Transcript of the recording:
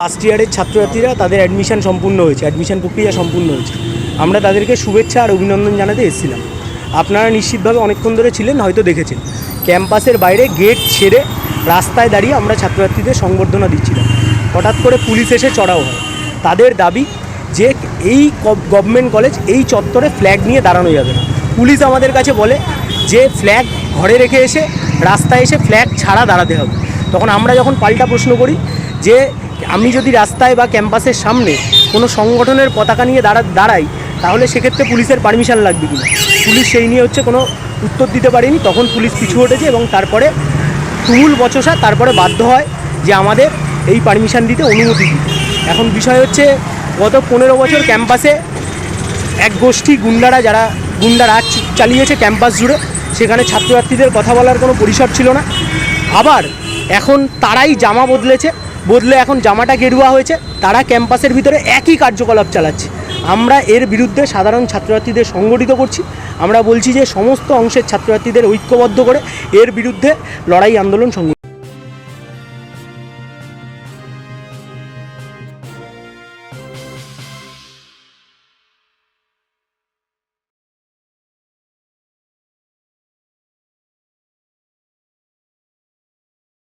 First ইয়ারের ছাত্রছাত্রীরা তাদের অ্যাডমিশন সম্পূর্ণ হয়েছে, অ্যাডমিশন প্রক্রিয়া সম্পূর্ণ হয়েছে। আমরা তাদেরকে শুভেচ্ছা আর অভিনন্দন জানাতে এসেছিলাম। আপনারা নিশ্চিতভাবে অনেকক্ষণ ধরে ছিলেন, হয়তো দেখেছেন ক্যাম্পাসের বাইরে গেট ছেড়ে রাস্তায় দাঁড়িয়ে আমরা ছাত্রছাত্রীদের সংবর্ধনা দিচ্ছিলাম। হঠাৎ করে পুলিশ এসে চড়াও হয়। তাদের দাবি যে এই গভর্নমেন্ট কলেজ এই চত্বরে ফ্ল্যাগ নিয়ে দাঁড়ানো যাবে না। পুলিশ আমাদের কাছে বলে যে ফ্ল্যাগ ঘরে রেখে এসে রাস্তায় এসে ফ্ল্যাগ ছাড়া দাঁড়াতে হবে। তখন আমরা যখন পাল্টা প্রশ্ন করি যে আমি যদি রাস্তায় বা ক্যাম্পাসের সামনে কোনো সংগঠনের পতাকা নিয়ে দাঁড়াই তাহলে সেক্ষেত্রে পুলিশের পারমিশন লাগবে কিনা, পুলিশ সেই নিয়ে কোনো উত্তর দিতে পারেনি। তখন পুলিশ পিছু হটেছে এবং তারপরে তুমুল বচসা, তারপরে বাধ্য হয় যে আমাদের এই পারমিশন দিতে, অনুমতি দিতে। এখন বিষয় হচ্ছে গত 15 বছর ক্যাম্পাসে এক গোষ্ঠী যারা গুন্ডা রাজ চালিয়েছে ক্যাম্পাস জুড়ে, সেখানে ছাত্রছাত্রীদের কথা বলার কোনো পরিসর ছিল না। আবার এখন তারাই জামা বদলে এখন জামাটা গেরুয়া হয়েছে, তারা ক্যাম্পাসের ভিতরে একই কার্যকলাপ চালাচ্ছে। আমরা এর বিরুদ্ধে সাধারণ ছাত্রছাত্রীদের সংগঠিত করছি। আমরা বলছি যে সমস্ত অংশের ছাত্রছাত্রীদের ঐক্যবদ্ধ করে এর বিরুদ্ধে লড়াই আন্দোলন সংগঠিত।